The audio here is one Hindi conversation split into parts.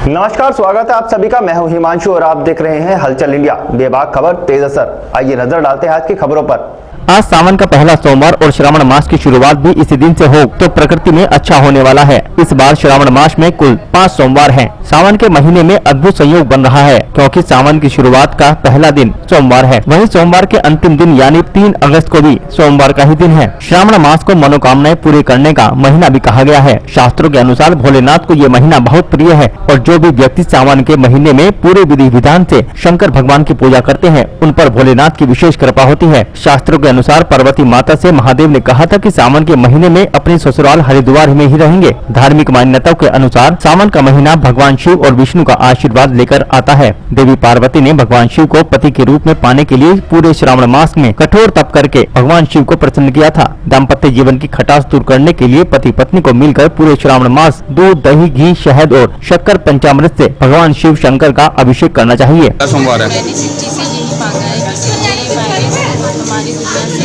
नमस्कार, स्वागत है आप सभी का। मैं हूं हिमांशु और आप देख रहे हैं हलचल इंडिया। बेबाक खबर तेज असर। आइए नजर डालते हैं आज की खबरों पर। आज सावन का पहला सोमवार और श्रावण मास की शुरुआत भी इसी दिन से हो तो प्रकृति में अच्छा होने वाला है। इस बार श्रावण मास में कुल 5 सोमवार हैं। सावन के महीने में अद्भुत संयोग बन रहा है क्योंकि सावन की शुरुआत का पहला दिन सोमवार है। वहीं सोमवार के अंतिम दिन यानी 3 अगस्त को भी सोमवार का ही दिन है। श्रावण मास को मनोकामनाएं पूरी करने का महीना भी कहा गया है। शास्त्रों के अनुसार भोलेनाथ को ये महीना बहुत प्रिय है और जो भी व्यक्ति सावन के महीने में पूरे विधि विधान से शंकर भगवान की पूजा करते हैं उन पर भोलेनाथ की विशेष कृपा होती है। शास्त्रों के अनुसार पार्वती माता से महादेव ने कहा था कि सावन के महीने में अपने ससुराल हरिद्वार में ही रहेंगे। धार्मिक मान्यताओं के अनुसार सावन का महीना भगवान शिव और विष्णु का आशीर्वाद लेकर आता है। देवी पार्वती ने भगवान शिव को पति के रूप में पाने के लिए पूरे श्रावण मास में कठोर तप करके भगवान शिव को प्रसन्न किया था। दाम्पत्य जीवन की खटास दूर करने के लिए पति पत्नी को मिलकर पूरे श्रावण मास दूध, दही, घी, शहद और शक्कर पंचामृत से भगवान शिव शंकर का अभिषेक करना चाहिए। सोमवार है, मैंने शिव जी से यही मांगा है कि ये वायरस हमारी दुनिया से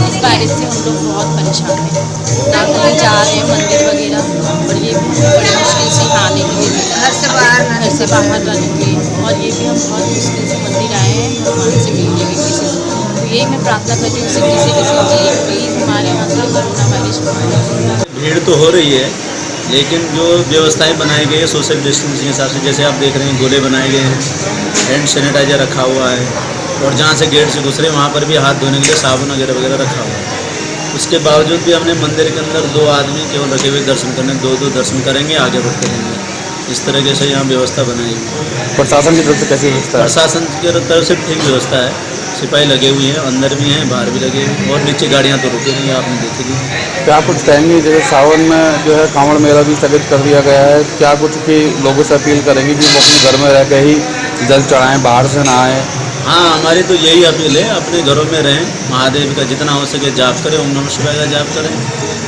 इस वायरस से हम लोग बहुत परेशान हैं। ना कहीं जा रहे हैं मंदिर वगैरह और ये भी बड़ी मुश्किल से आने के लिए घर से बाहर रहेंगे और ये भी हम बहुत मुश्किल से मंदिर आए हैं भगवान से मिलने के किसी से। तो यही मैं प्रार्थना करती हूँ शिव जी से कि शिव जी प्लीज़ हमारे यहाँ से कोरोना वायरस को। भीड़ तो हो रही है लेकिन जो व्यवस्थाएं बनाई गई है सोशल डिस्टेंसिंग के हिसाब से, जैसे आप देख रहे हैं गोले बनाए गए हैं, हैंड सैनिटाइजर रखा हुआ है और जहाँ से गेट से घुस रहे वहाँ पर भी हाथ धोने के लिए साबुन वगैरह रखा हुआ है। उसके बावजूद भी हमने मंदिर के अंदर 2 आदमी केवल रखे हुए दर्शन करने, 2 दर्शन करेंगे, आगे बढ़ते रहेंगे। इस तरीके से यहाँ व्यवस्था बनाई है। प्रशासन की तरफ से कैसी व्यवस्था है? प्रशासन की तरफ से ठीक व्यवस्था है। सिपाही लगे हुए हैं, अंदर भी हैं, बाहर भी लगे हुए हैं और नीचे गाड़ियाँ तो रुकी नहीं है, आपने देखी। क्या कुछ कहेंगे जैसे सावन में जो है कांवड़ मेला भी स्थगित कर दिया गया है, क्या कुछ कि लोगों से अपील करेंगे कि वो अपने घर में रह के ही जल चढ़ाएं, बाहर से ना आएँ? हाँ, हमारी तो यही अपील है, अपने घरों में रहें, महादेव का जितना हो सके जाप करें, ओम नमः शिवाय का जाप करें।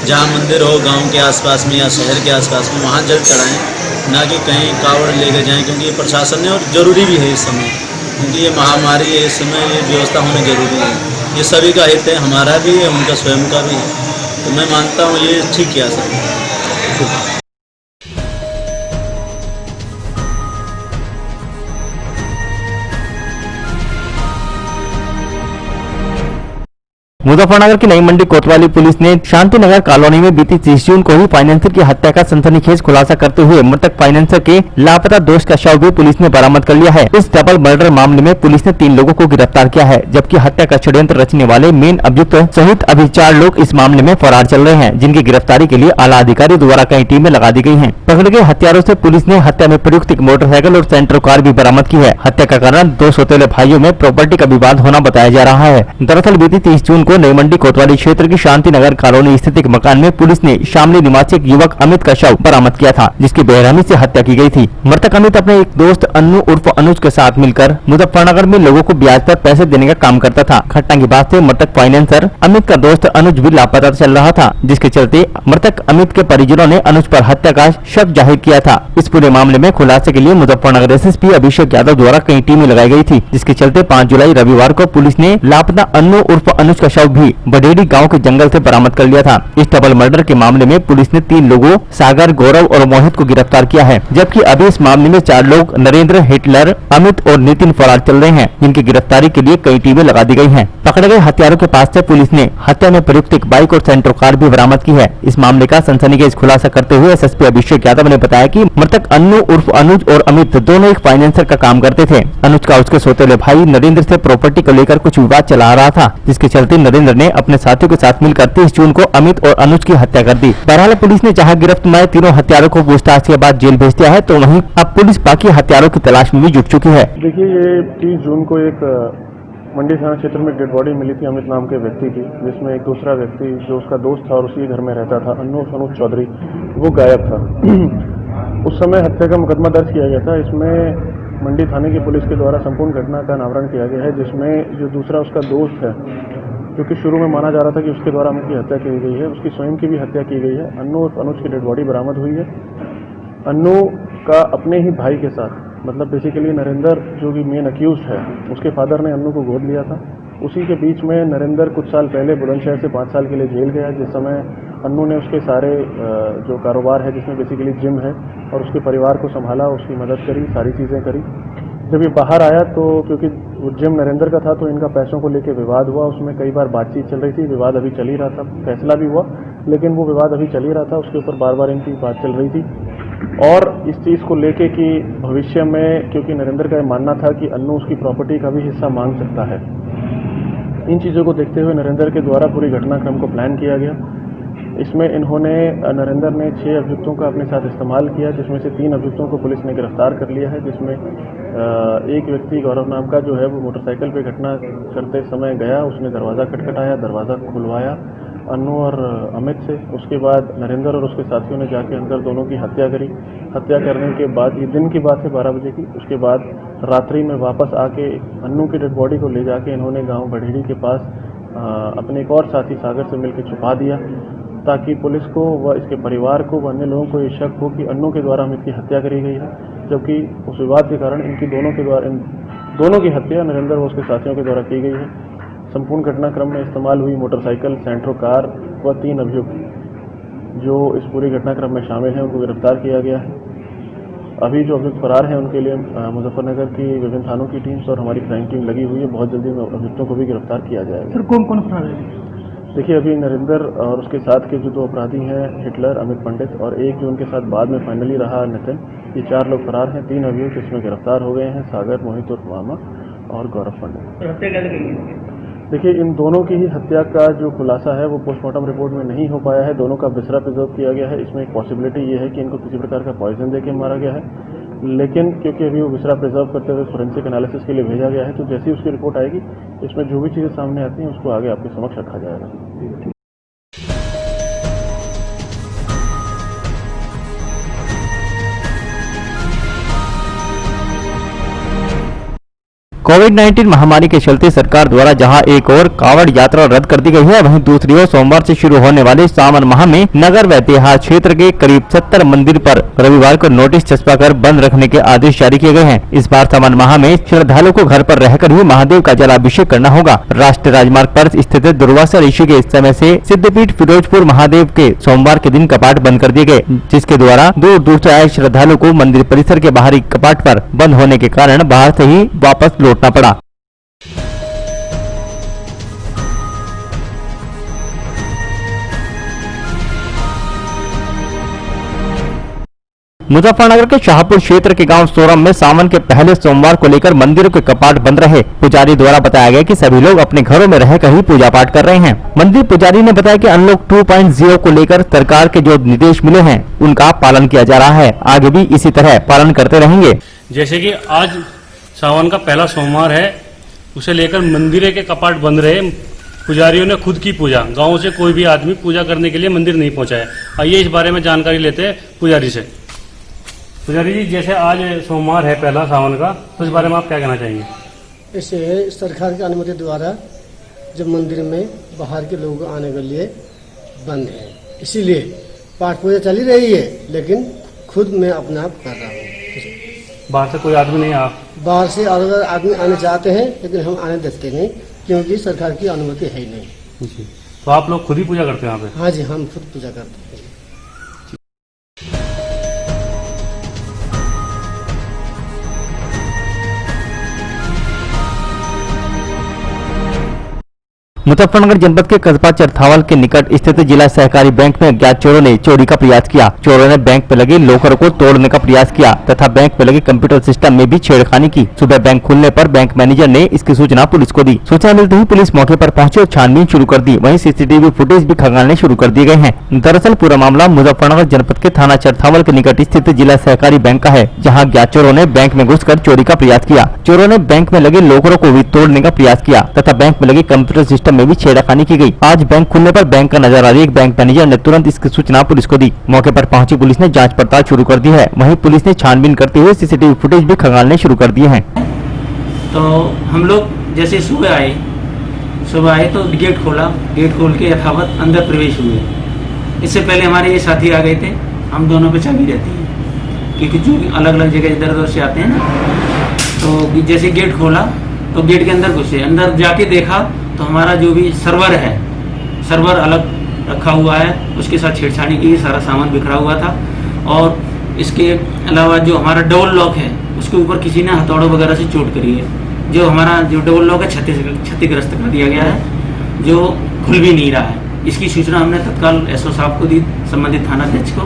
जहाँ मंदिर हो गांव के आसपास में या शहर के आसपास में वहाँ जल चढ़ाएं, ना कि कहीं कावड़ लेके जाएं, क्योंकि ये प्रशासन ने और ज़रूरी भी है इस समय, क्योंकि ये महामारी है, इस समय ये व्यवस्था होना जरूरी है। ये सभी का हित है, हमारा भी है, उनका स्वयं का भी है। तो मैं मानता हूँ ये ठीक किया सर। मुजफ्फरनगर की नई मंडी कोतवाली पुलिस ने शांति नगर कॉलोनी में बीती 30 जून को ही फाइनेंसर की हत्या का सनसनीखेज खुलासा करते हुए मृतक फाइनेंसर के लापता दोस्त का शव भी पुलिस ने बरामद कर लिया है। इस डबल मर्डर मामले में पुलिस ने 3 लोगों को गिरफ्तार किया है, जबकि हत्या का षड्यंत्र रचने वाले मेन अभियुक्त सहित अभी 4 लोग इस मामले में फरार चल रहे हैं, जिनकी गिरफ्तारी के लिए आला अधिकारी द्वारा कई टीमें लगा दी गयी है। पकड़े गए हत्यारों से पुलिस ने हत्या में प्रयुक्त एक मोटरसाइकिल और सेंट्रो कार भी बरामद की है। हत्या का कारण 2 सौतेले भाइयों में प्रॉपर्टी का विवाद होना बताया जा रहा है। दरअसल बीती 30 जून को नई मंडी कोतवाली क्षेत्र की शांति नगर कॉलोनी स्थित एक मकान में पुलिस ने शामली निवासी एक युवक अमित का शव बरामद किया था, जिसकी बेरहमी से हत्या की गई थी। मृतक अमित अपने एक दोस्त अन्नू उर्फ अनुज के साथ मिलकर मुजफ्फरनगर में लोगों को ब्याज पर पैसे देने का काम करता था। घटना के बाद से मृतक फाइनेंसर अमित का दोस्त अनुज भी लापता चल रहा था, जिसके चलते मृतक अमित के परिजनों ने अनुज पर हत्या का शक जाहिर किया था। इस पूरे मामले में खुलासे के लिए मुजफ्फरनगर एसएसपी अभिषेक यादव द्वारा कई टीमें लगाई गई थी, जिसके चलते 5 जुलाई रविवार को पुलिस ने लापता अन्नू उर्फ अनुज का शव भी बडेड़ी गांव के जंगल से बरामद कर लिया था। इस डबल मर्डर के मामले में पुलिस ने 3 लोगों सागर, गौरव और मोहित को गिरफ्तार किया है, जबकि अभी इस मामले में 4 लोग नरेंद्र, हिटलर, अमित और नितिन फरार चल रहे हैं, जिनकी गिरफ्तारी के लिए कई टीमें लगा दी गई हैं। पकड़े गए हत्यारों के पास से पुलिस ने हत्या में प्रयुक्त एक बाइक और सेंट्रो कार भी बरामद की है। इस मामले का सनसनीखेज खुलासा करते हुए एसएसपी अभिषेक यादव ने बताया कि मृतक अन्नू उर्फ अनुज और अमित दोनों एक फाइनेंसर का काम करते थे। अनुज का उसके सौतेले भाई नरेंद्र से प्रॉपर्टी को लेकर कुछ विवाद चला रहा था, जिसके चलते नरेंद्र ने अपने साथियों के साथ मिलकर 30 जून को अमित और अनुज की हत्या कर दी। बहरहाल पुलिस ने जहां गिरफ्त में तीनों हत्यारों को पूछताछ के बाद जेल भेज दिया है, तो वहीं अब पुलिस बाकी हत्यारों की तलाश में भी जुट चुकी है। देखिए, ये 30 जून को एक मंडी थाना क्षेत्र में डेड बॉडी मिली थी अमित नाम के व्यक्ति की, जिसमें एक दूसरा व्यक्ति जो उसका दोस्त था और उसी घर में रहता था, अनुज चौधरी, वो गायब था। उस समय हत्या का मुकदमा दर्ज किया गया था। इसमें मंडी थाने की पुलिस के द्वारा संपूर्ण घटना का अनावरण किया गया है, जिसमें जो दूसरा उसका दोस्त है, क्योंकि शुरू में माना जा रहा था कि उसके द्वारा उनकी हत्या की गई है, उसकी स्वयं की भी हत्या की गई है। अन्नू और अनुज की डेड बॉडी बरामद हुई है। अन्नू का अपने ही भाई के साथ, मतलब बेसिकली नरेंद्र जो कि मेन अक्यूज है, उसके फादर ने अन्नू को गोद लिया था उसी के बीच में नरेंद्र कुछ साल पहले बुलंदशहर से 5 साल के लिए जेल गया, जिस समय अन्नू ने उसके सारे जो कारोबार है जिसमें बेसिकली जिम है और उसके परिवार को संभाला, उसकी मदद करी, सारी चीज़ें करी। जब ये बाहर आया तो क्योंकि वो जिम नरेंद्र का था तो इनका पैसों को लेकर विवाद हुआ, उसमें कई बार बातचीत चल रही थी, विवाद अभी चल ही रहा था, फैसला भी हुआ लेकिन वो विवाद अभी चल ही रहा था, उसके ऊपर बार बार इनकी बात चल रही थी। और इस चीज़ को लेके कि भविष्य में, क्योंकि नरेंद्र का ये मानना था कि अन्नू उसकी प्रॉपर्टी का भी हिस्सा मांग सकता है, इन चीज़ों को देखते हुए नरेंद्र के द्वारा पूरी घटनाक्रम को प्लान किया गया। इसमें नरेंद्र ने 6 अभियुक्तों का अपने साथ इस्तेमाल किया, जिसमें से 3 अभियुक्तों को पुलिस ने गिरफ्तार कर लिया है, जिसमें एक व्यक्ति गौरव नाम का जो है वो मोटरसाइकिल पे घटना करते समय गया, उसने दरवाज़ा खटखटाया, दरवाज़ा खुलवाया अन्नू और अमित से। उसके बाद नरेंद्र और उसके साथियों ने जाके अंदर दोनों की हत्या करी। हत्या करने के बाद, ये दिन की बात है 12 बजे की, उसके बाद रात्रि में वापस आके अन्नू की डेड बॉडी को ले जाके इन्होंने गांव बढ़ेड़ी के पास अपने एक और साथी सागर से मिलकर छुपा दिया, ताकि पुलिस को व इसके परिवार को व अन्य लोगों को ये शक हो कि अन्नू के द्वारा अमित की हत्या करी गई है, जबकि उस विवाद के कारण इन दोनों की हत्या नरेंद्र व उसके साथियों के द्वारा की गई है। संपूर्ण घटनाक्रम में इस्तेमाल हुई मोटरसाइकिल, सेंट्रो कार व 3 अभियुक्त जो इस पूरी घटनाक्रम में शामिल हैं उनको गिरफ्तार किया गया है। अभी जो अभियुक्त फरार हैं उनके लिए मुजफ्फरनगर की विभिन्न थानों की टीम्स और हमारी क्राइम टीम लगी हुई है, बहुत जल्दी अभियुक्तों को भी गिरफ्तार किया जाएगा। सर कौन कौन फरार है? देखिए, अभी नरेंद्र और उसके साथ के जो 2 अपराधी हैं, हिटलर, अमित पंडित और एक जो उनके साथ बाद में फाइनली रहा नितिन, ये 4 लोग फरार हैं। 3 अभियुक्त इसमें गिरफ्तार हो गए हैं, सागर, मोहित उर्फ मामा और गौरव पंडित। हत्या कैसे करी? देखिए, इन दोनों की ही हत्या का जो खुलासा है वो पोस्टमार्टम रिपोर्ट में नहीं हो पाया है। दोनों का बिसरा प्रिजर्व किया गया है। इसमें एक पॉसिबिलिटी ये है कि इनको किसी प्रकार का पॉइजन देके मारा गया है, लेकिन क्योंकि अभी वो बिसरा प्रिजर्व करते हुए फोरेंसिक एनालिसिस के लिए भेजा गया है, तो जैसी उसकी रिपोर्ट आएगी इसमें जो भी चीज़ें सामने आती हैं उसको आगे आपके समक्ष रखा जाएगा। कोविड-19 महामारी के चलते सरकार द्वारा जहां एक और कावड़ यात्रा रद्द कर दी गई है, वहीं दूसरी ओर सोमवार से शुरू होने वाले सावन माह में नगर व देहात क्षेत्र के करीब 70 मंदिर पर रविवार को नोटिस छपवाकर बंद रखने के आदेश जारी किए गए हैं। इस बार सावन माह में श्रद्धालुओं को घर पर रहकर ही महादेव का जलाभिषेक करना होगा। राष्ट्रीय राजमार्ग पर स्थित दुर्वासा ऋषि के समय से सिद्धपीठ फिरोजपुर महादेव के सोमवार के दिन कपाट बंद कर दिए गए, जिसके द्वारा दूर दूर से आए श्रद्धालुओं को मंदिर परिसर के बाहरी कपाट पर बंद होने के कारण बाहर से ही वापस लौटना पड़ा। मुजफ्फरनगर के शाहपुर क्षेत्र के गांव सोरम में सावन के पहले सोमवार को लेकर मंदिरों के कपाट बंद रहे। पुजारी द्वारा बताया गया कि सभी लोग अपने घरों में रहकर ही पूजा पाठ कर रहे हैं। मंदिर पुजारी ने बताया कि अनलॉक 2.0 को लेकर सरकार के जो निर्देश मिले हैं उनका पालन किया जा रहा है, आगे भी इसी तरह पालन करते रहेंगे। जैसे कि आज सावन का पहला सोमवार है, उसे लेकर मंदिर के कपाट बंद रहे। पुजारियों ने खुद की पूजा, गांव से कोई भी आदमी पूजा करने के लिए मंदिर नहीं पहुंचा है। आइए इस बारे में जानकारी लेते हैं पुजारी से। पुजारी जी, जैसे आज सोमवार है पहला सावन का, तो इस बारे में आप क्या कहना चाहेंगे? इसे सरकार की अनुमति द्वारा जब मंदिर में बाहर के लोग आने के लिए बंद है, इसीलिए पाठ पूजा चली रही है, लेकिन खुद मैं अपना आप कर रहा हूँ। बाहर से कोई आदमी नहीं आ? बाहर से अगर आदमी आने चाहते हैं लेकिन हम आने देते नहीं, क्योंकि सरकार की अनुमति है ही नहीं। जी, तो आप लोग खुद ही पूजा करते हैं यहाँ पे? हाँ जी, हम खुद पूजा करते हैं। मुजफ्फरनगर जनपद के कस्बा चरथावल के निकट स्थित जिला सहकारी बैंक में अज्ञात चोरों ने चोरी का प्रयास किया। चोरों ने बैंक में लगे लॉकर को तोड़ने का प्रयास किया तथा बैंक में लगे कंप्यूटर सिस्टम में भी छेड़खानी की। सुबह बैंक खुलने पर बैंक मैनेजर ने इसकी सूचना पुलिस को दी। सूचना मिलते ही पुलिस मौके पर पहुंची और छानबीन शुरू कर दी। वहीं सीसीटीवी फुटेज भी खंगालने शुरू कर दिए गए हैं। दरअसल पूरा मामला मुजफ्फरनगर जनपद के थाना चरथावल के निकट स्थित जिला सहकारी बैंक का है, जहाँ अज्ञात चोरों ने बैंक में घुसकर चोरी का प्रयास किया। चोरों ने बैंक में लगे लॉकरों को भी तोड़ने का प्रयास किया तथा बैंक में लगे कंप्यूटर सिस्टम में भी छेड़खानी की गई। आज बैंक खुलने पर बैंक का नजारा देख बैंक मैनेजर ने तुरंत इसकी सूचना पुलिस को दी। मौके पर पहुंची पुलिस ने जांच पड़ताल शुरू कर दी है। वहीं पुलिस ने छानबीन करते हुए सीसीटीवी फुटेज भी खंगालने शुरू कर दिए हैं। तो हम लोग जैसे सुबह आए तो गेट खोला, गेट खोल के यथावत अंदर प्रवेश हुए। इससे पहले हमारे ये साथी आ गए थे, हम दोनों पे चाबी रहती है क्योंकि जो अलग अलग जगह इधर उधर से आते हैं ना। तो जैसे गेट खोला तो गेट के अंदर घुसे, अंदर जाके देखा तो हमारा जो भी सर्वर है, सर्वर अलग रखा हुआ है, उसके साथ छेड़छाड़ी की, सारा सामान बिखरा हुआ था। और इसके अलावा जो हमारा डबल लॉक है उसके ऊपर किसी ने हथौड़ों वगैरह से चोट करी है। जो हमारा जो डबल लॉक है क्षतिग्रस्त कर दिया गया है, जो खुल भी नहीं रहा है। इसकी सूचना हमने तत्काल एसओ साहब को दी, संबंधित थाना अध्यक्ष को,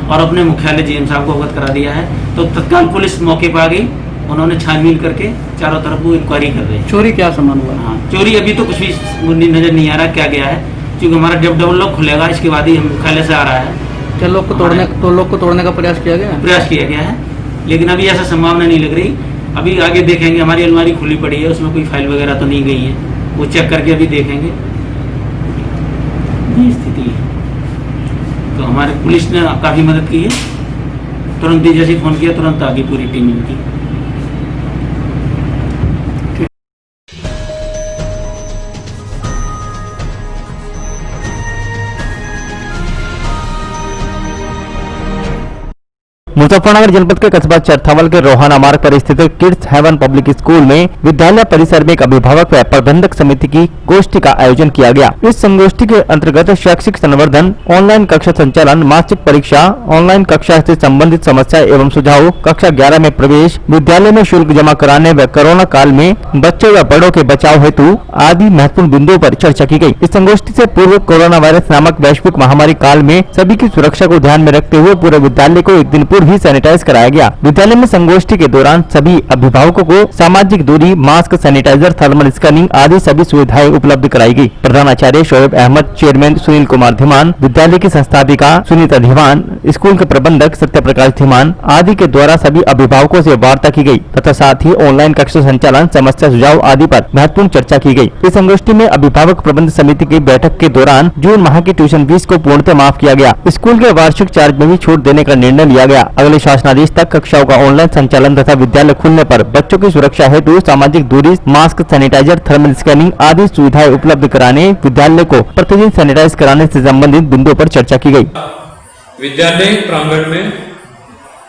और अपने मुख्यालय जीएम साहब को अवगत करा दिया है। तो तत्काल पुलिस मौके पर आ गई, उन्होंने छानबीन करके चारों तरफ वो इंक्वायरी कर रहे हैं। चोरी क्या सामान हुआ? हाँ, चोरी अभी तो कुछ भी नजर नहीं आ रहा क्या गया है, क्योंकि हमारा जब डबल लॉक खुलेगा इसके बाद ही हम मुख्यालय से आ रहा है। क्या लोग को तोड़ने का प्रयास किया गया? प्रयास किया गया है, लेकिन अभी ऐसा संभावना नहीं लग रही। अभी आगे देखेंगे, हमारी अलमारी खुली पड़ी है, उसमें कोई फाइल वगैरह तो नहीं गई है, वो चेक करके अभी देखेंगे। ये स्थिति है। तो हमारे पुलिस ने काफ़ी मदद की है, तुरंत ही जैसे फ़ोन किया तुरंत आगे पूरी टीम इनकी। मुजफ्फरनगर जनपद के कस्बा चरथावल के रोहाना मार्ग पर स्थित किड्स हेवन पब्लिक स्कूल में विद्यालय परिसर में एक अभिभावक व प्रबंधक समिति की गोष्ठी का आयोजन किया गया। इस संगोष्ठी के अंतर्गत शैक्षिक संवर्धन, ऑनलाइन कक्षा संचालन, मासिक परीक्षा, ऑनलाइन कक्षा से संबंधित समस्या एवं सुझाव, कक्षा 11 में प्रवेश, विद्यालय में शुल्क जमा कराने व कोरोना काल में बच्चों व बड़ों के बचाव हेतु आदि महत्वपूर्ण बिंदुओं पर चर्चा की गई। इस संगोष्ठी से पूर्व कोरोना वायरस नामक वैश्विक महामारी काल में सभी की सुरक्षा को ध्यान में रखते हुए पूरे विद्यालय को एक दिन पूर्व ही सैनिटाइज कराया गया। विद्यालय में संगोष्ठी के दौरान सभी अभिभावकों को सामाजिक दूरी, मास्क, सैनिटाइजर, थर्मल स्कैनिंग आदि सभी सुविधाएं उपलब्ध कराई गई। प्रधानाचार्य शोएब अहमद, चेयरमैन सुनील कुमार धीमान, विद्यालय की संस्थापिका सुनीता धीमान, स्कूल के प्रबंधक सत्य प्रकाश धीमान आदि के द्वारा सभी अभिभावकों से वार्ता की गई तथा साथ ही ऑनलाइन कक्षा संचालन, समस्या सुझाव आदि पर महत्वपूर्ण चर्चा की गई। इस संगोष्ठी में अभिभावक प्रबंध समिति की बैठक के दौरान जून माह की ट्यूशन फीस को पूर्णतः माफ किया गया। स्कूल के वार्षिक चार्ज में भी छूट देने का निर्णय लिया गया। अगले शासनादेश तक कक्षाओं का ऑनलाइन संचालन तथा विद्यालय खुलने पर बच्चों की सुरक्षा हेतु सामाजिक दूरी, मास्क, सैनिटाइजर, थर्मल स्कैनिंग आदि सुविधाएं उपलब्ध कराने, विद्यालय को प्रतिदिन सैनिटाइज कराने से संबंधित बिंदुओं पर चर्चा की गई। विद्यालय प्रांगण में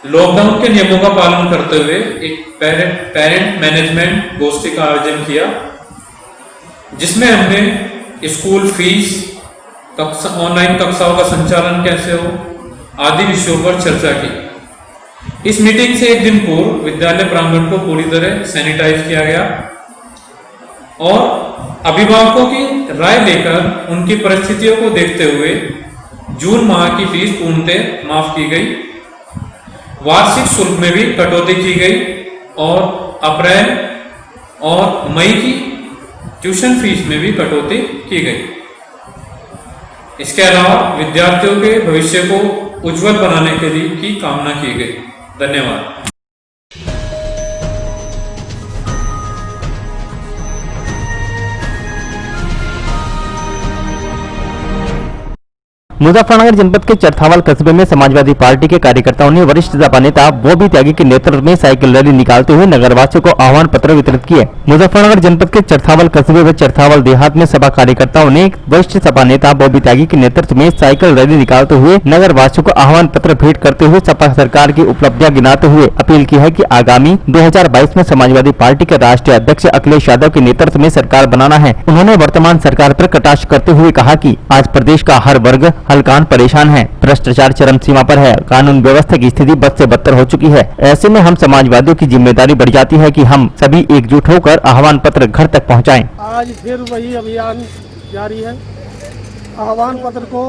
लॉकडाउन के नियमों का पालन करते हुए एक पेरेंट मैनेजमेंट गोष्ठी का आयोजन किया, जिसमें हमने स्कूल फीस, ऑनलाइन कक्षाओं का संचालन कैसे हो आदि विषयों पर चर्चा की। इस मीटिंग से एक दिन पूर्व विद्यालय प्रांगण को पूरी तरह सैनिटाइज किया गया और अभिभावकों की राय लेकर उनकी परिस्थितियों को देखते हुए जून माह की फीस पूर्णतः माफ की गई। वार्षिक शुल्क में भी कटौती की गई और अप्रैल और मई की ट्यूशन फीस में भी कटौती की गई। इसके अलावा विद्यार्थियों के भविष्य को उज्जवल बनाने के लिए की कामना की गई। धन्यवाद। मुजफ्फरनगर जनपद के चरथावल कस्बे में समाजवादी पार्टी के कार्यकर्ताओं ने वरिष्ठ सपा नेता बॉबी त्यागी के नेतृत्व में साइकिल रैली निकालते हुए नगरवासियों को आह्वान पत्र वितरित किए। मुजफ्फरनगर जनपद के चरथावल कस्बे व चरथावल देहात में सपा कार्यकर्ताओं ने वरिष्ठ सपा नेता बॉबी त्यागी के नेतृत्व में साइकिल रैली निकालते हुए नगरवासियों को आह्वान पत्र भेंट करते हुए सपा सरकार की उपलब्धियां गिनाते हुए अपील की है कि आगामी 2022 में समाजवादी पार्टी के राष्ट्रीय अध्यक्ष अखिलेश यादव के नेतृत्व में सरकार बनाना है। उन्होंने वर्तमान सरकार पर कटाक्ष करते हुए कहा कि आज प्रदेश का हर वर्ग हल्कान परेशान है, भ्रष्टाचार चरम सीमा पर है, कानून व्यवस्था की स्थिति बद से बदतर हो चुकी है। ऐसे में हम समाजवादियों की जिम्मेदारी बढ़ जाती है कि हम सभी एकजुट होकर आह्वान पत्र घर तक पहुंचाएं। आज फिर वही अभियान जारी है। आह्वान पत्र को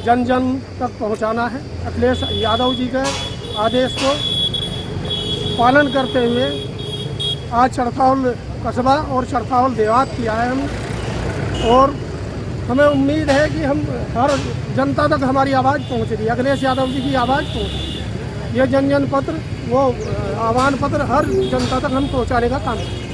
जन जन तक पहुंचाना है। अखिलेश यादव जी के आदेश को पालन करते हुए आज चरथावल कस्बा और चरथावल देहात किया है हम, और हमें उम्मीद है कि हम हर जनता तक हमारी आवाज़ पहुँच रही है, अखिलेश यादव जी की आवाज़ पहुँच रही है। ये जन जन पत्र, वो आह्वान पत्र हर जनता तक हम पहुँचाने का काम करें।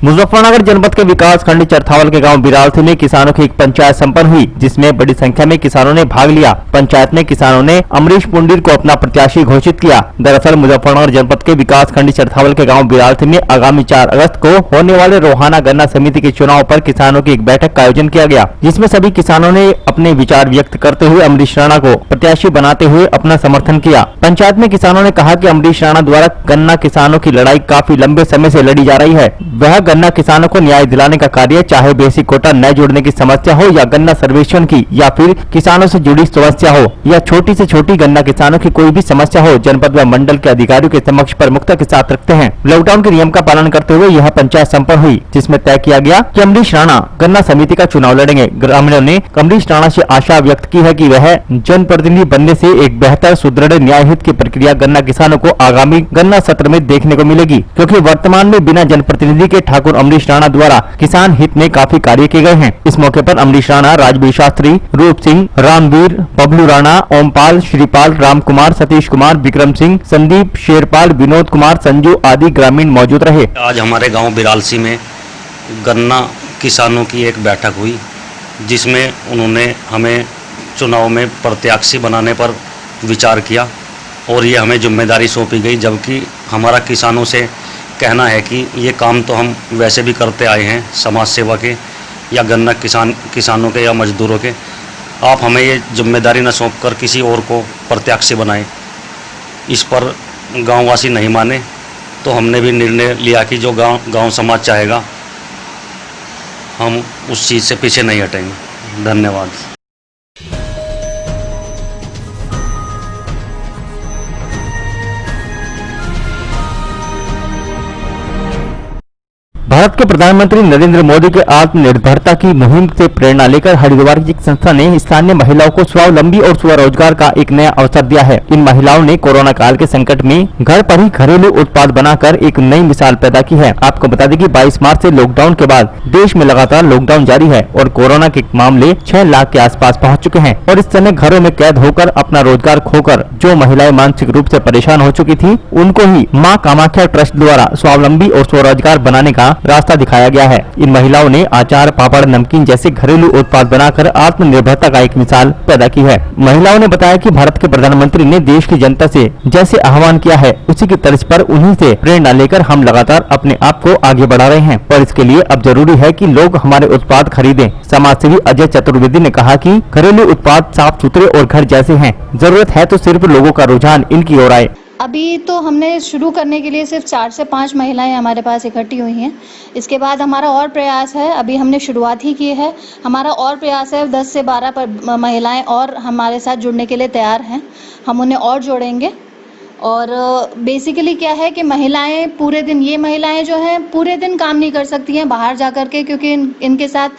मुजफ्फरनगर जनपद के विकास खंड चरथावल के गांव बिरालसी में किसानों की एक पंचायत संपन्न हुई, जिसमें बड़ी संख्या में किसानों ने भाग लिया। पंचायत में किसानों ने अमरीश पुंडीर को अपना प्रत्याशी घोषित किया। दरअसल मुजफ्फरनगर जनपद के विकास खंड चरथावल के गांव बिरालसी में आगामी 4 अगस्त को होने वाले रोहाना गन्ना समिति के चुनाव पर किसानों की एक बैठक का आयोजन किया गया, जिसमें सभी किसानों ने अपने विचार व्यक्त करते हुए अमरीश राणा को प्रत्याशी बनाते हुए अपना समर्थन किया। पंचायत में किसानों ने कहा कि अमरीश राणा द्वारा गन्ना किसानों की लड़ाई काफी लंबे समय से लड़ी जा रही है। वह गन्ना किसानों को न्याय दिलाने का कार्य, चाहे बेसिक कोटा न जोड़ने की समस्या हो या गन्ना सर्वेक्षण की या फिर किसानों से जुड़ी समस्या हो या छोटी से छोटी गन्ना किसानों की कोई भी समस्या हो, जनपद व मंडल के अधिकारियों के समक्ष प्रमुखता के साथ रखते हैं। लॉकडाउन के नियम का पालन करते हुए यह पंचायत संपन्न हुई, जिसमें तय किया गया कि अमरीश राणा गन्ना समिति का चुनाव लड़ेंगे। ग्रामीणों ने अमरीश राणा से आशा व्यक्त की है कि वह जनप्रतिनिधि बनने से एक बेहतर सुदृढ़ न्याय हित की प्रक्रिया गन्ना किसानों को आगामी गन्ना सत्र में देखने को मिलेगी, क्योंकि वर्तमान में बिना जनप्रतिनिधि के ठाकुर अमरीश राणा द्वारा किसान हित में काफी कार्य किए गए हैं। इस मौके पर अमरीश राणा, राजवीर शास्त्री, रूप सिंह, रामवीर, बबलू राणा, ओमपाल, श्रीपाल, राम कुमार, सतीश कुमार, विक्रम सिंह, संदीप, शेरपाल, विनोद कुमार, संजू आदि ग्रामीण मौजूद रहे। आज हमारे गांव बिरालसी में गन्ना किसानों की एक बैठक हुई, जिसमें उन्होंने हमें चुनाव में प्रत्याशी बनाने पर विचार किया और ये हमें जिम्मेदारी सौंपी गई, जबकि हमारा किसानों से कहना है कि ये काम तो हम वैसे भी करते आए हैं, समाज सेवा के या गन्ना किसानों के या मजदूरों के। आप हमें ये जिम्मेदारी न सौंपकर किसी और को प्रत्याशी बनाएं। इस पर गांववासी नहीं माने, तो हमने भी निर्णय लिया कि जो गांव समाज चाहेगा हम उस चीज़ से पीछे नहीं हटेंगे। धन्यवाद। भारत के प्रधानमंत्री नरेंद्र मोदी के आत्मनिर्भरता की मुहिम से प्रेरणा लेकर हरिद्वार की एक संस्था ने स्थानीय महिलाओं को स्वावलंबी और स्वरोजगार का एक नया अवसर दिया है। इन महिलाओं ने कोरोना काल के संकट में घर पर ही घरेलू उत्पाद बनाकर एक नई मिसाल पैदा की है। आपको बता दें कि 22 मार्च से लॉकडाउन के बाद देश में लगातार लॉकडाउन जारी है और कोरोना के मामले 6 लाख के आसपास पहुँच चुके हैं और इस समय घरों में कैद होकर अपना रोजगार खोकर जो महिलाएं मानसिक रूप से परेशान हो चुकी थी, उनको ही माँ कामाख्या ट्रस्ट द्वारा स्वावलंबी और स्वरोजगार बनाने का रास्ता दिखाया गया है। इन महिलाओं ने अचार, पापड़, नमकीन जैसे घरेलू उत्पाद बनाकर आत्मनिर्भरता का एक मिसाल पैदा की है। महिलाओं ने बताया कि भारत के प्रधानमंत्री ने देश की जनता से जैसे आह्वान किया है, उसी की तर्ज पर उन्हीं से प्रेरणा लेकर हम लगातार अपने आप को आगे बढ़ा रहे हैं और इसके लिए अब जरूरी है कि लोग हमारे उत्पाद खरीदें। समाज सेवी अजय चतुर्वेदी ने कहा कि घरेलू उत्पाद साफ सुथरे और घर जैसे हैं, जरूरत है तो सिर्फ लोगों का रुझान इनकी ओर आए। अभी तो हमने शुरू करने के लिए सिर्फ 4 से 5 महिलाएं हमारे पास इकट्ठी हुई हैं। इसके बाद हमारा और प्रयास है, अभी हमने शुरुआत ही की है, हमारा और प्रयास है 10 से 12 महिलाएं और हमारे साथ जुड़ने के लिए तैयार हैं। हम उन्हें और जोड़ेंगे। और बेसिकली क्या है कि महिलाएं पूरे दिन, ये महिलाएं जो हैं पूरे दिन काम नहीं कर सकती हैं बाहर जा कर के, क्योंकि इनके साथ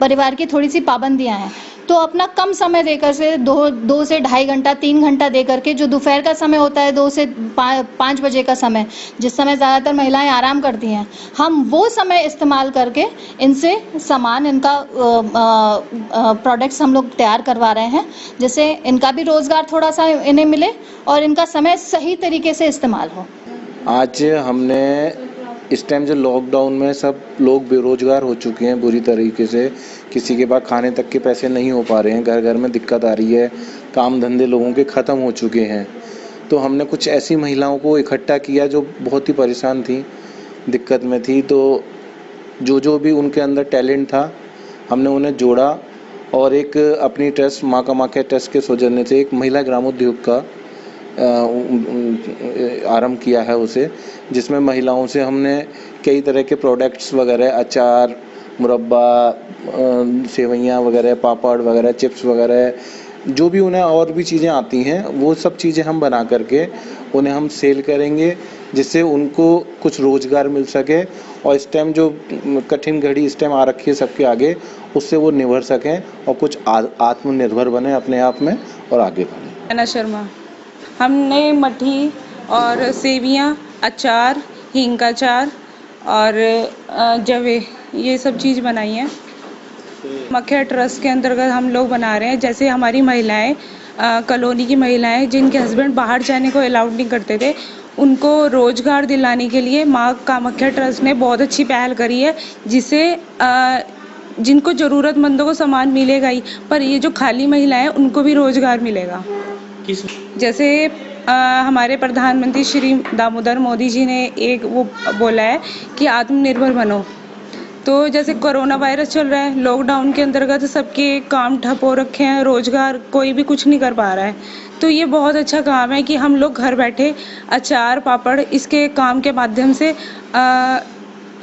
परिवार की थोड़ी सी पाबंदियां हैं। तो अपना कम समय देकर से 2 से 2.5 घंटा 3 घंटा दे करके, जो दोपहर का समय होता है 2 से 5 बजे का समय, जिस समय ज़्यादातर महिलाएं आराम करती हैं, हम वो समय इस्तेमाल करके इनसे सामान, इनका प्रोडक्ट्स हम लोग तैयार करवा रहे हैं, जिससे इनका भी रोज़गार थोड़ा सा इन्हें मिले और इनका समय सही तरीके से इस्तेमाल हो। आज हमने इस टाइम जो लॉकडाउन में सब लोग बेरोजगार हो चुके हैं बुरी तरीके से, किसी के पास खाने तक के पैसे नहीं हो पा रहे हैं, घर घर में दिक्कत आ रही है, काम धंधे लोगों के ख़त्म हो चुके हैं। तो हमने कुछ ऐसी महिलाओं को इकट्ठा किया जो बहुत ही परेशान थी, दिक्कत में थी। तो जो भी उनके अंदर टैलेंट था, हमने उन्हें जोड़ा और एक अपनी ट्रस्ट, माँ कामाख्या ट्रस्ट के सौजन्य से एक महिला ग्रामोद्योग का आरंभ किया है उसे, जिसमें महिलाओं से हमने कई तरह के प्रोडक्ट्स वगैरह, अचार, मुरब्बा, सेवइयाँ वगैरह, पापड़ वगैरह, चिप्स वगैरह, जो भी उन्हें और भी चीज़ें आती हैं, वो सब चीज़ें हम बना करके उन्हें हम सेल करेंगे, जिससे उनको कुछ रोज़गार मिल सके और इस टाइम जो कठिन घड़ी इस टाइम आ रखी है सबके आगे, उससे वो निभर सकें और कुछ आत्मनिर्भर बने अपने आप में और आगे बढ़ें। नैना शर्मा। हमने मट्ठी और सेवियाँ, अचार, हींग का अचार और जवे, ये सब चीज़ बनाई हैं। कामाख्या ट्रस्ट के अंतर्गत हम लोग बना रहे हैं। जैसे हमारी महिलाएं, कॉलोनी की महिलाएं जिनके हस्बैंड बाहर जाने को अलाउड नहीं करते थे, उनको रोजगार दिलाने के लिए माँ कामाख्या ट्रस्ट ने बहुत अच्छी पहल करी है, जिसे जिनको ज़रूरतमंदों को सामान मिलेगा ही, पर ये जो खाली महिलाएं उनको भी रोजगार मिलेगा। जैसे हमारे प्रधानमंत्री श्री दामोदर मोदी जी ने एक वो बोला है कि आत्मनिर्भर बनो। तो जैसे कोरोना वायरस चल रहा है, लॉकडाउन के अंतर्गत सबके काम ठप हो रखे हैं, रोजगार कोई भी कुछ नहीं कर पा रहा है, तो ये बहुत अच्छा काम है कि हम लोग घर बैठे अचार पापड़ इसके काम के माध्यम से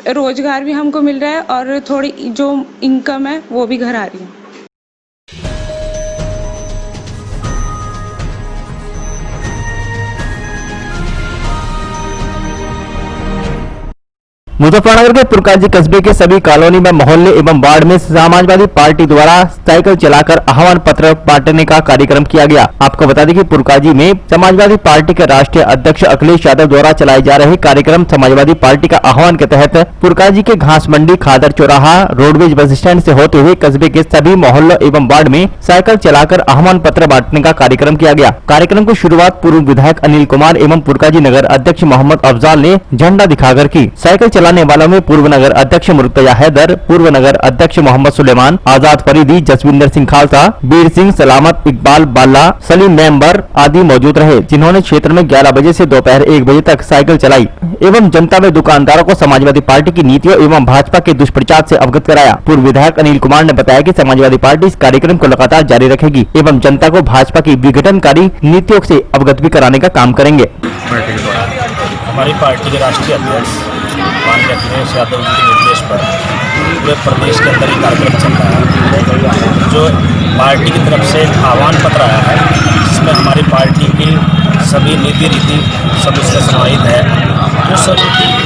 रोजगार भी हमको मिल रहा है और थोड़ी जो इनकम है वो भी घर आ रही है। मुजफ्फरनगर के पुरकाजी कस्बे के सभी कॉलोनी में मोहल्ले एवं वार्ड में समाजवादी पार्टी द्वारा साइकिल चलाकर आह्वान पत्र बांटने का कार्यक्रम किया गया। आपको बता दें कि पुरकाजी में समाजवादी पार्टी के राष्ट्रीय अध्यक्ष अखिलेश यादव द्वारा चलाए जा रहे कार्यक्रम समाजवादी पार्टी का आह्वान के तहत पुरकाजी के घास मंडी, खादर चौराहा, रोडवेज बस स्टैंड से होते हुए कस्बे के सभी मोहल्लों एवं वार्ड में साइकिल चलाकर आह्वान पत्र बांटने का कार्यक्रम किया गया। कार्यक्रम की शुरुआत पूर्व विधायक अनिल कुमार एवं पुरकाजी नगर अध्यक्ष मोहम्मद अफजाल ने झंडा दिखाकर की। साइकिल चलाने वालों में पूर्व नगर अध्यक्ष मुर्तजा हैदर, पूर्व नगर अध्यक्ष मोहम्मद सुलेमान, आजाद फरीदी, जसविंदर सिंह खालसा, बीर सिंह, सलामत, इकबाल बाला, सलीम मेंबर आदि मौजूद रहे, जिन्होंने क्षेत्र में 11 बजे से दोपहर 1 बजे तक साइकिल चलाई एवं जनता व दुकानदारों को समाजवादी पार्टी की नीतियों एवं भाजपा के दुष्प्रचार से अवगत कराया। पूर्व विधायक अनिल कुमार ने बताया कि समाजवादी पार्टी इस कार्यक्रम को लगातार जारी रखेगी एवं जनता को भाजपा की विघटनकारी नीतियों से अवगत भी कराने का काम करेंगे। हमारी पार्टी के राष्ट्रीय अध्यक्ष माननीय अखिलेश यादव जी के निर्देश पर पूरे प्रदेश के अंदर ये कार्यक्रम चल रहा है, जो पार्टी की तरफ से आह्वान पत्र आया है, जिसमें हमारी पार्टी की सभी नीति रीति सब उसमें समाहित है। उस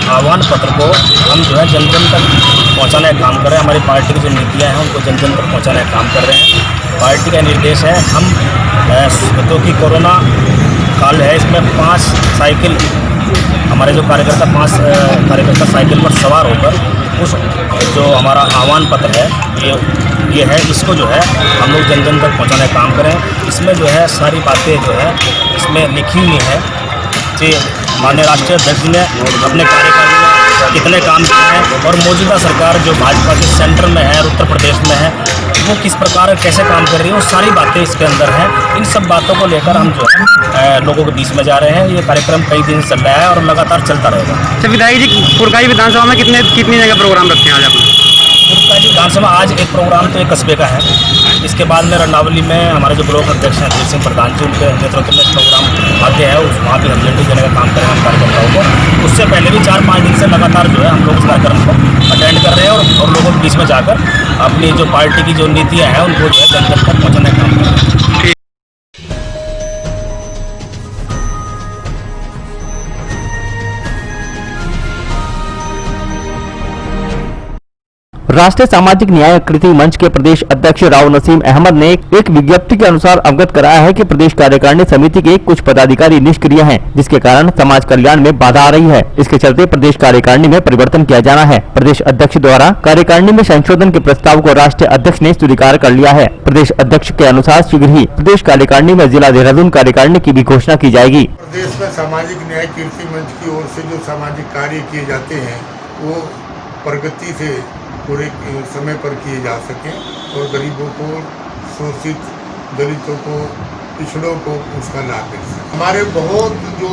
आह्वान पत्र को हम जो है जन जन तक पहुँचाने का काम कर रहे हैं। हमारी पार्टी की जो नीतियाँ हैं उनको जन जन तक पहुँचाने का काम कर रहे हैं। पार्टी का निर्देश है, हम क्योंकि कोरोना काल है, इसमें 5 साइकिल हमारे जो कार्यकर्ता 5 कार्यकर्ता साइकिल पर सवार होकर उस जो हमारा आह्वान पत्र है ये है, इसको जो है हम लोग जन जन तक पहुँचाने का काम करें। इसमें जो है सारी बातें जो है इसमें लिखी हुई हैं कि माननीय राष्ट्रीय अध्यक्ष ने अपने कार्यकाल में कितने काम किए हैं और मौजूदा सरकार जो भाजपा के सेंटर में है और उत्तर प्रदेश में है वो किस प्रकार कैसे काम कर रही है, वो सारी बातें इसके अंदर हैं। इन सब बातों को लेकर हम जो है लोगों के बीच में जा रहे हैं। ये कार्यक्रम कई दिन से चल रहा है और लगातार चलता रहेगा। अच्छा विधायक जी, पुरकाजी विधानसभा में कितनी जगह प्रोग्राम रखते हैं आज आपने? पुरकाजी विधानसभा आज एक प्रोग्राम तो एक कस्बे का है, इसके बाद में रंडावली में हमारे जो ब्लॉक अध्यक्ष हैं धीर सिंह प्रधान जी, उनके नेतृत्व में प्रोग्राम आगे है, वहाँ भी हम लेटर देने का काम करेंगे हम कार्यकर्ताओं को। उससे पहले भी 4-5 दिन से लगातार जो है हम लोग इस कार्यक्रम को अटेंड कर रहे हैं और लोगों के बीच में जाकर अपनी जो पार्टी की जो नीतियाँ हैं उनको जो है जन जन तक पहुँचाने का काम कर रहे हैं। राष्ट्रीय सामाजिक न्याय कृति मंच के प्रदेश अध्यक्ष राव नसीम अहमद ने एक विज्ञप्ति के अनुसार अवगत कराया है कि प्रदेश कार्यकारिणी समिति के कुछ पदाधिकारी निष्क्रिय हैं, जिसके कारण समाज कल्याण में बाधा आ रही है। इसके चलते प्रदेश कार्यकारिणी में परिवर्तन किया जाना है। प्रदेश अध्यक्ष द्वारा कार्यकारिणी में संशोधन के प्रस्ताव को राष्ट्रीय अध्यक्ष ने स्वीकार कर लिया है। प्रदेश अध्यक्ष के अनुसार शीघ्र ही प्रदेश कार्यकारिणी में जिला देहरादून कार्यकारिणी की भी घोषणा की जाएगी। प्रदेश में सामाजिक न्याय कीर्ति मंच की ओर से जो सामाजिक कार्य किए जाते हैं वो प्रगति से पूरे समय पर किए जा सकें और गरीबों को, शोषित दलितों को, पिछड़ों को उसका लाभ मिल सके। हमारे बहुत जो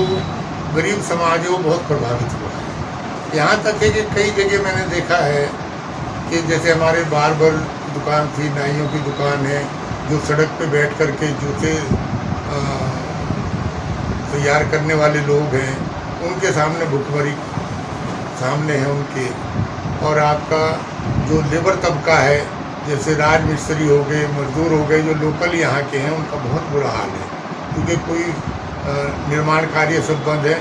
गरीब समाज है वो बहुत प्रभावित हुआ है। यहाँ तक है कि कई जगह मैंने देखा है कि जैसे हमारे बार्बर की दुकान थी, नाइयों की दुकान है, जो सड़क पे बैठ कर के जूते तैयार करने वाले लोग हैं, उनके सामने भुखमरी सामने है उनके। और आपका जो लेबर तबका है, जैसे राज मिस्त्री हो गए, मजदूर हो गए, जो लोकल यहाँ के हैं, उनका बहुत बुरा हाल है, क्योंकि कोई निर्माण कार्य सब बंद है।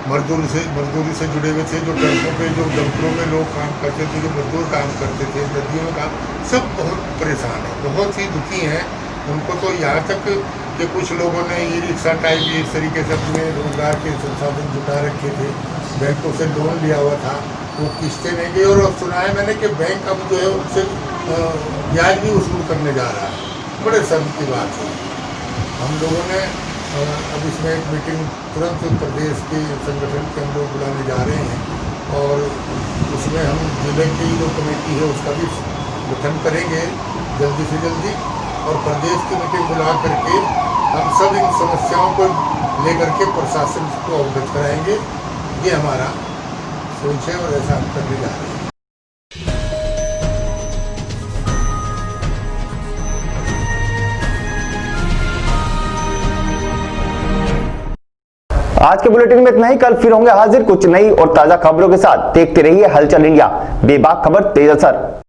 मजदूरी से जुड़े हुए थे, जो सड़कों पे जो दफ्तरों में लोग काम करते थे, जो मजदूर काम करते थे, नदियों में काम, सब बहुत परेशान है, बहुत ही दुखी हैं। उनको तो यहाँ तक कि कुछ लोगों ने ई रिक्शा टाइप इस तरीके से अपने रोजगार के संसाधन जुटा रखे थे, बैंकों से लोन लिया हुआ था, वो किस्तें नहीं गई। और सुना है मैंने कि बैंक अब जो है उनसे ब्याज भी वसूल करने जा रहा है। बड़े शर्म की बात है। हम लोगों ने अब इसमें एक मीटिंग तुरंत प्रदेश के संगठन के हम लोग बुलाने जा रहे हैं और उसमें हम जिले की जो कमेटी है उसका भी गठन करेंगे जल्दी से जल्दी और प्रदेश की मीटिंग बुला करके हम सब इन समस्याओं को लेकर के प्रशासन को अवगत कराएंगे। ये हमारा सोच है और ऐसा हम करने जा रहे हैं। आज के बुलेटिन में इतना ही। कल फिर होंगे हाजिर कुछ नई और ताजा खबरों के साथ। देखते रहिए हलचल इंडिया, बेबाक खबर तेज असर।